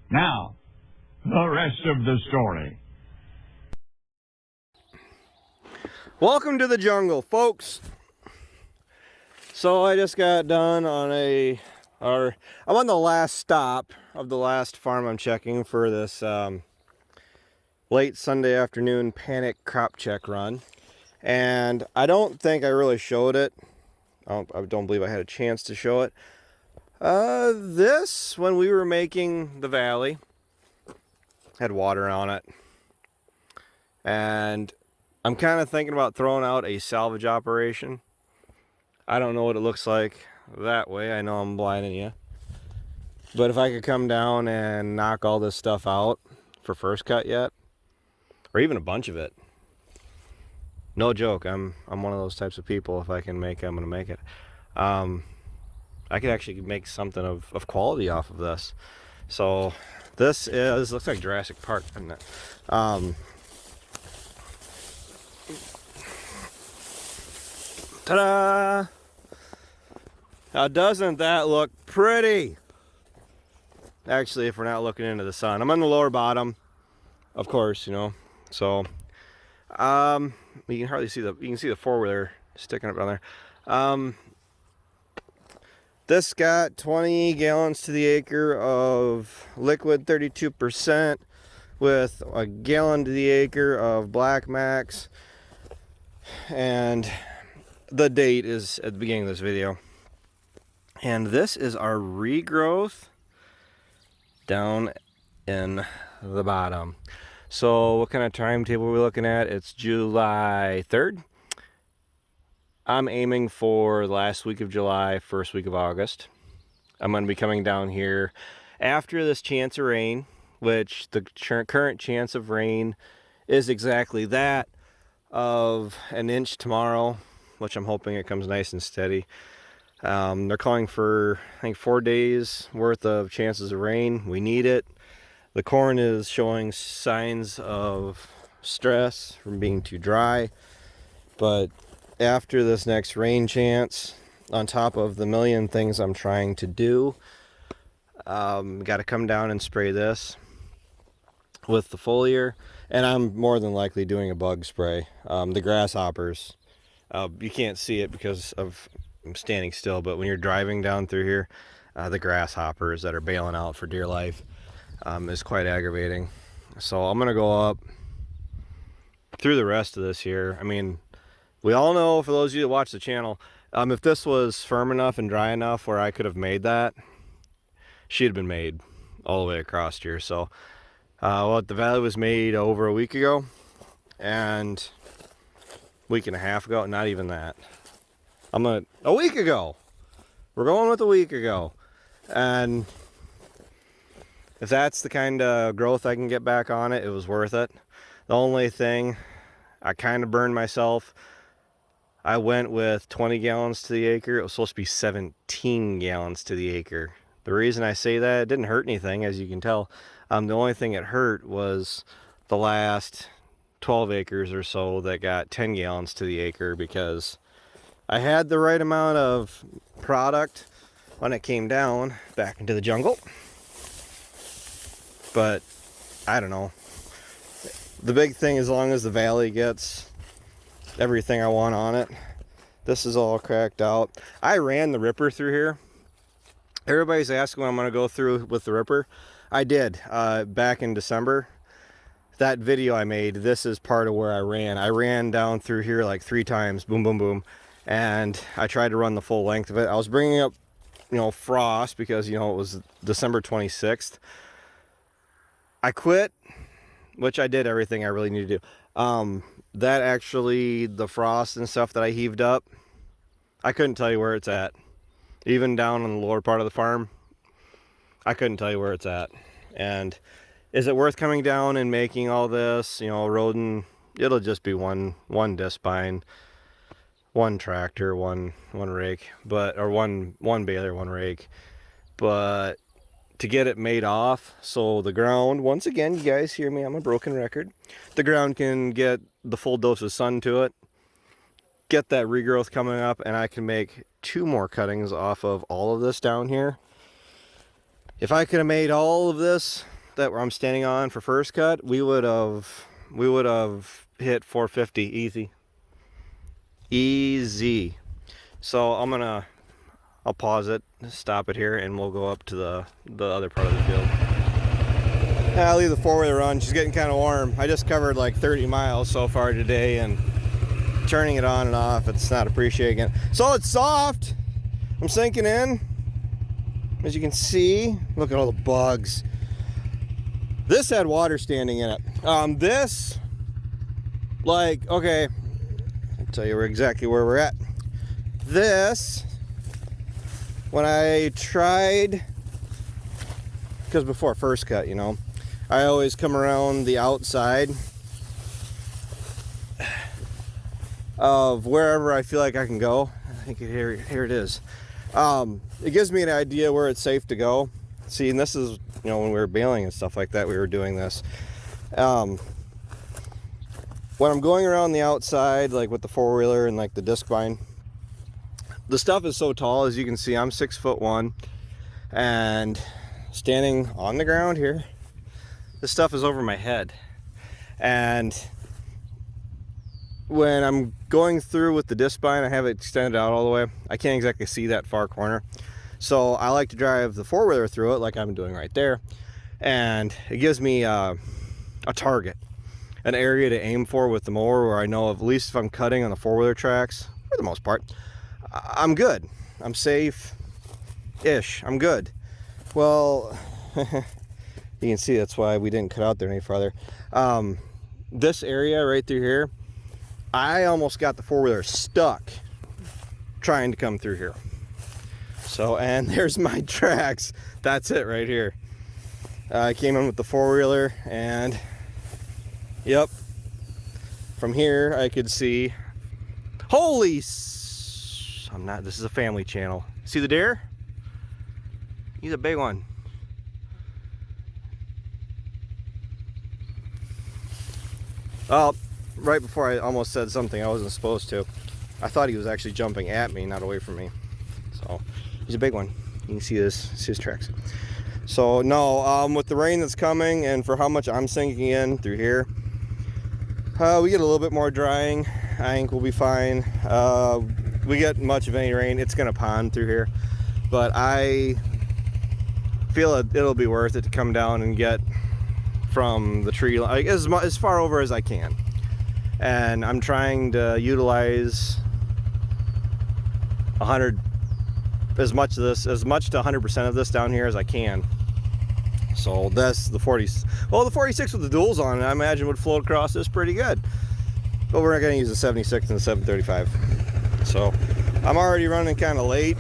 Now, the rest of the story. Welcome to the jungle, folks. So I just got done on I'm on the last stop of the last farm I'm checking for this late Sunday afternoon panic crop check run. And I don't think I really showed it. I don't believe I had a chance to show it. This, when we were making the valley, had water on it. And I'm kind of thinking about throwing out a salvage operation. I don't know what it looks like that way. I know I'm blinding you. But if I could come down and knock all this stuff out for first cut yet, or even a bunch of it. No joke, I'm one of those types of people. If I can make it, I'm gonna make it. I could actually make something of quality off of this. So this looks like Jurassic Park, doesn't it? Ta-da! Now doesn't that look pretty? Actually, if we're not looking into the sun. I'm on the lower bottom, of course, you know. So you can hardly see you can see the four-wheeler sticking up down there. This got 20 gallons to the acre of liquid 32% with a gallon to the acre of Black Max. And the date is at the beginning of this video. And this is our regrowth down in the bottom. So what kind of timetable are we looking at? It's July 3rd. I'm aiming for the last week of July, first week of August. I'm going to be coming down here after this chance of rain, which the current chance of rain is exactly that of an inch tomorrow, which I'm hoping it comes nice and steady. They're calling for, I think, 4 days worth of chances of rain. We need it. The corn is showing signs of stress from being too dry, but after this next rain chance, on top of the million things I'm trying to do, got to come down and spray this with the foliar, and I'm more than likely doing a bug spray. The grasshoppers, you can't see it because I'm standing still, but when you're driving down through here, the grasshoppers that are bailing out for dear life is quite aggravating. So I'm gonna go up through the rest of this here. I mean, we all know, for those of you that watch the channel, if this was firm enough and dry enough where I could have made that, she'd have been made all the way across here. So the valley was made over a week ago, and week and a half ago, not even that. A week ago. We're going with a week ago. And if that's the kind of growth I can get back on it, it was worth it. The only thing, I kind of burned myself. I went with 20 gallons to the acre. It was supposed to be 17 gallons to the acre. The reason I say that, it didn't hurt anything, as you can tell. The only thing it hurt was the last 12 acres or so that got 10 gallons to the acre, because I had the right amount of product when it came down back into the jungle. But I don't know. The big thing, as long as the valley gets everything I want on it. This is all cracked out. I ran the ripper through here. Everybody's asking when I'm going to go through with the ripper. I did back in December. That video I made, this is part of where I ran. I ran down through here like 3 times, boom, boom, boom. And I tried to run the full length of it. I was bringing up, frost because, it was December 26th. I quit, which I did everything I really needed to do. That actually, the frost and stuff that I heaved up, I couldn't tell you where it's at. Even down on the lower part of the farm, I couldn't tell you where it's at. And is it worth coming down and making all this, rodent? It'll just be one disc spine, one tractor, one rake, or one baler, one rake. But to get it made off, so the ground, once again, you guys hear me, I'm a broken record. The ground can get the full dose of sun to it, get that regrowth coming up, and I can make 2 more cuttings off of all of this down here. If I could have made all of this that where I'm standing on for first cut, we would have hit 450 easy. So I'll pause it, stop it here, and we'll go up to the other part of the field. I'll leave the four-wheeler on. She's getting kind of warm. I just covered like 30 miles so far today, and turning it on and off, it's not appreciating it. So it's soft. I'm sinking in. As you can see, look at all the bugs. This had water standing in it. This, like, okay, I'll tell you exactly where we're at. This, when I tried, because before first cut, you know, I always come around the outside of wherever I feel like I can go. I think here it is. It gives me an idea where it's safe to go. See, and this is, you know, when we were baling and stuff like that, we were doing this. When I'm going around the outside, like with the four-wheeler and like the disc vine, the stuff is so tall. As you can see, I'm 6'1", and standing on the ground here, this stuff is over my head. And when I'm going through with the disc vine, I have it extended out all the way. I can't exactly see that far corner. So I like to drive the four-wheeler through it like I'm doing right there. And it gives me a target, an area to aim for with the mower, where I know at least if I'm cutting on the four-wheeler tracks, for the most part, I'm good. I'm safe-ish. I'm good. Well, you can see that's why we didn't cut out there any farther. This area right through here, I almost got the four-wheeler stuck trying to come through here. So, and there's my tracks. That's it right here. I came in with the four-wheeler, and yep, from here I could see, this is a family channel. See the deer? He's a big one. Oh, right before I almost said something I wasn't supposed to. I thought he was actually jumping at me, not away from me. So he's a big one. You can see his tracks. So no, with the rain that's coming and for how much I'm sinking in through here, we get a little bit more drying. I think we'll be fine. We get much of any rain, it's gonna pond through here. But I feel it'll be worth it to come down and get from the tree like as far over as I can. And I'm trying to utilize as much to 100% of this down here as I can. So that's the 46 with the duals on it, I imagine would float across this pretty good. But we're not going to use the 76 and the 735. So I'm already running kind of late,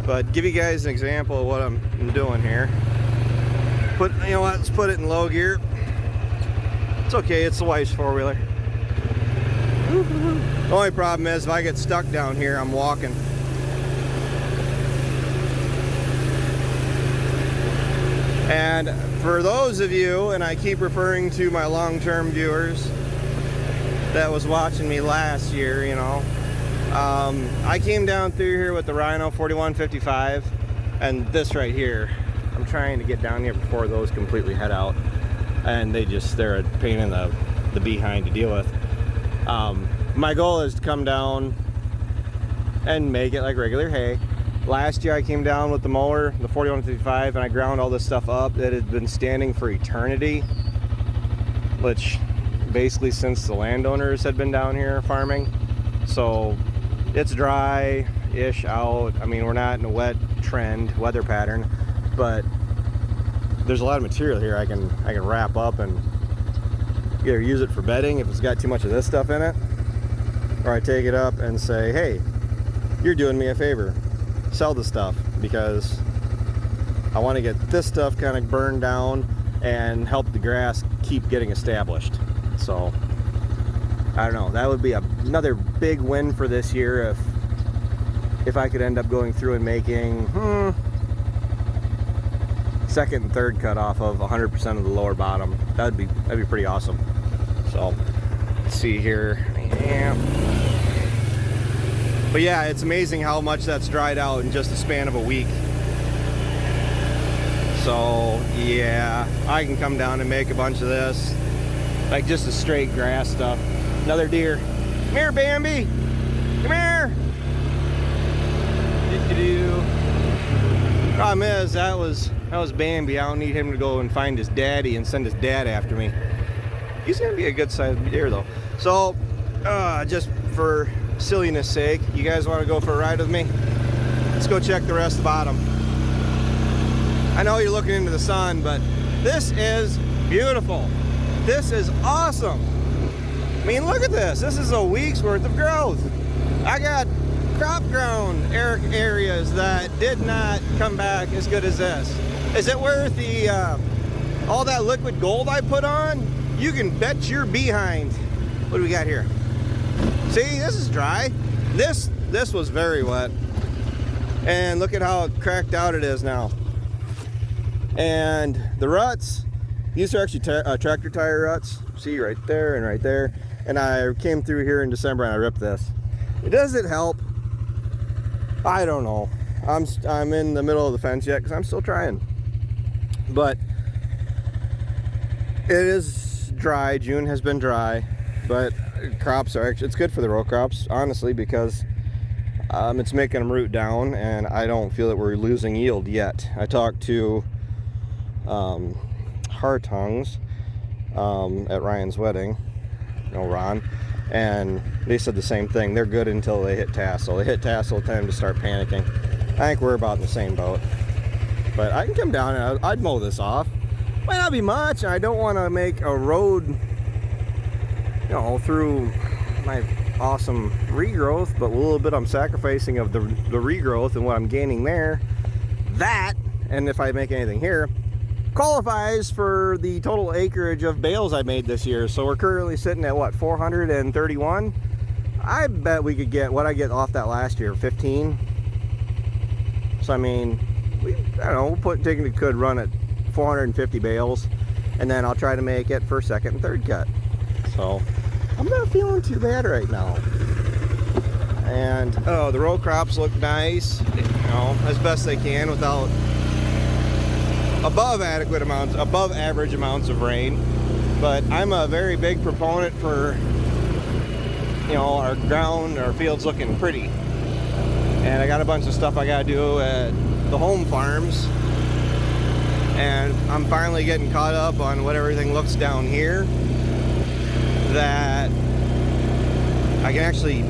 but give you guys an example of what I'm doing here. You know what, let's put it in low gear. It's okay, it's the wife's four-wheeler. The only problem is if I get stuck down here, I'm walking. And for those of you, and I keep referring to my long-term viewers that was watching me last year, you know, I came down through here with the Rhino 4155 and this right here. I'm trying to get down here before those completely head out, and they're a pain in the behind to deal with. My goal is to come down and make it like regular hay. Last year I came down with the mower, the 4155, and I ground all this stuff up that had been standing for eternity, which basically since the landowners had been down here farming. So it's dry-ish out. I mean, we're not in a wet trend weather pattern, but there's a lot of material here I can wrap up and either use it for bedding if it's got too much of this stuff in it, or I take it up and say, hey, you're doing me a favor, sell the stuff, because I want to get this stuff kind of burned down and help the grass keep getting established. So I don't know, that would be another big win for this year if I could end up going through and making second and third cut off of 100% of the lower bottom. That'd be pretty awesome. So let's see here. Yeah. But yeah, it's amazing how much that's dried out in just the span of a week. So yeah, I can come down and make a bunch of this, like just the straight grass stuff. Another deer. Come here, Bambi. Come here. Problem is, that was Bambi. I don't need him to go and find his daddy and send his dad after me. He's gonna be a good sized deer though. So just for silliness sake, you guys want to go for a ride with me? Let's go check the rest of the bottom. I know you're looking into the sun, but this is beautiful. This is awesome. I mean, look at this. This is a week's worth of growth. I got crop grown areas that did not come back as good as this. Is it worth the all that liquid gold I put on? You can bet your behind. What do we got here? See, this is dry. This was very wet. And look at how cracked out it is now. And the ruts, these are actually tractor tire ruts. See, right there and right there. And I came through here in December and I ripped this. Does it help? I don't know. I'm in the middle of the fence yet because I'm still trying. But it is dry. June has been dry, but crops are actually, it's good for the row crops, honestly, because it's making them root down, and I don't feel that we're losing yield yet. I talked to Hartongs at Ryan's wedding, Ron, and they said the same thing. They're good until they hit tassel. They hit tassel, time to start panicking. I think we're about in the same boat. But I can come down and I'd mow this off. Might not be much. I don't want to make a road, you know, through my awesome regrowth, but a little bit I'm sacrificing of the regrowth and what I'm gaining there. That, and if I make anything here, qualifies for the total acreage of bales I made this year. So we're currently sitting at what, 431? I bet we could get what I get off that last year, 15. So I mean, I don't know, could run at 450 bales, and then I'll try to make it for second and third cut. So I'm not feeling too bad right now. And oh, the row crops look nice, you know, as best they can without above average amounts of rain. But I'm a very big proponent for, you know, our fields looking pretty. And I got a bunch of stuff I gotta do at the home farms, and I'm finally getting caught up on what everything looks down here, that I can actually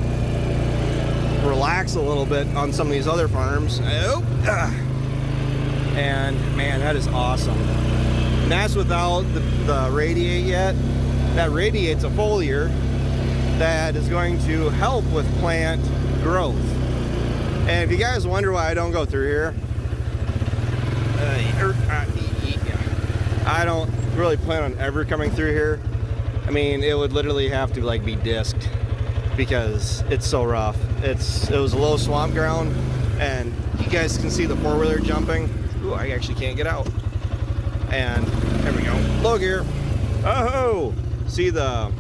relax a little bit on some of these other farms. And man, that is awesome. And that's without the radiate yet. That radiate's a foliar that is going to help with plant growth. And if you guys wonder why I don't go through here, I don't really plan on ever coming through here. I mean, it would literally have to like be disked because it's so rough. It was a low swamp ground, and you guys can see the four-wheeler jumping. Ooh, I actually can't get out. And there we go. Low gear. Oh, see the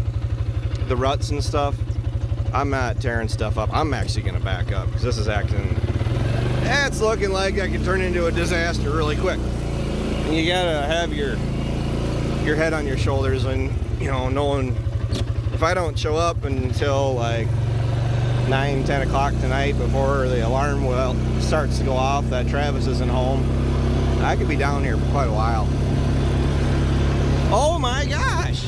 ruts and stuff. I'm not tearing stuff up. I'm actually gonna back up because this is acting. It's looking like I could turn into a disaster really quick. And you gotta have your head on your shoulders, and you know, knowing if I don't show up until like 9-10 o'clock tonight before the alarm starts to go off that Travis isn't home, I could be down here for quite a while. Oh my gosh!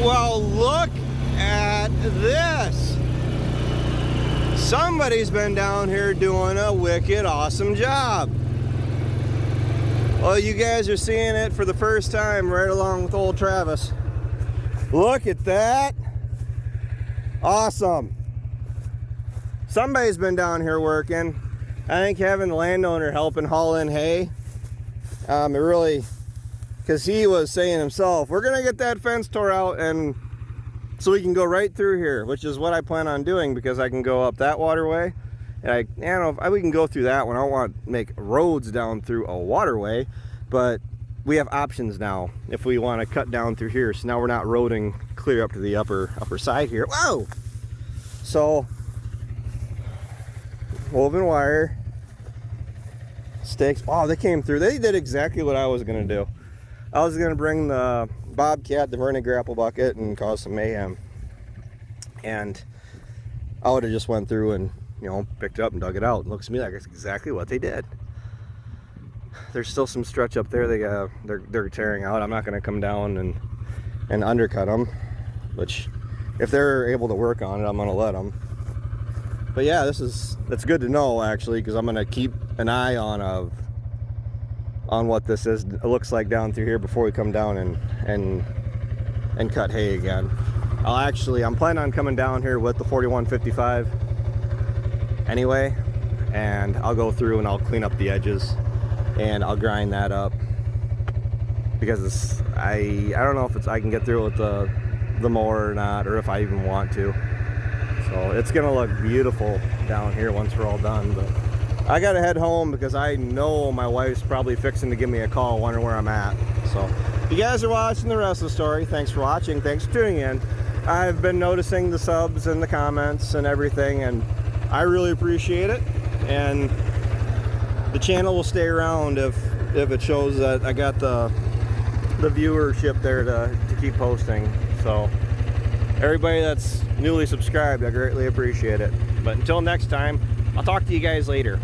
Well, look at this. Somebody's been down here doing a wicked awesome job. Well, you guys are seeing it for the first time right along with old Travis. Look at that. Awesome. Somebody's been down here working. I think having the landowner helping haul in hay, it really, because he was saying himself, we're gonna get that fence tore out and so we can go right through here, which is what I plan on doing, because I can go up that waterway, and I don't know if we can go through that one. I don't want to make roads down through a waterway, but we have options now if we want to cut down through here. So now we're not roading clear up to the upper side here. Whoa! So woven wire, stakes. Oh, they came through. They did exactly what I was gonna do. I was gonna bring the Bobcat, the verni grapple bucket, and cause some mayhem. And I would have just went through and, you know, picked it up and dug it out. It looks to me like it's exactly what they did. There's still some stretch up there. They're tearing out. I'm not gonna come down and undercut them, which if they're able to work on it, I'm gonna let them. But yeah, that's good to know actually, because I'm gonna keep an eye on what this is. It looks like down through here before we come down and cut hay again. I'm planning on coming down here with the 4155 anyway, and I'll go through and I'll clean up the edges and I'll grind that up, because I don't know if I can get through with the mower or not, or if I even want to. So it's gonna look beautiful down here once we're all done. But I gotta head home because I know my wife's probably fixing to give me a call, wondering where I'm at. So if you guys are watching the rest of the story, thanks for watching, thanks for tuning in. I've been noticing the subs and the comments and everything, and I really appreciate it. And the channel will stay around if it shows that I got the viewership there to keep posting. So everybody that's newly subscribed, I greatly appreciate it. But until next time, I'll talk to you guys later.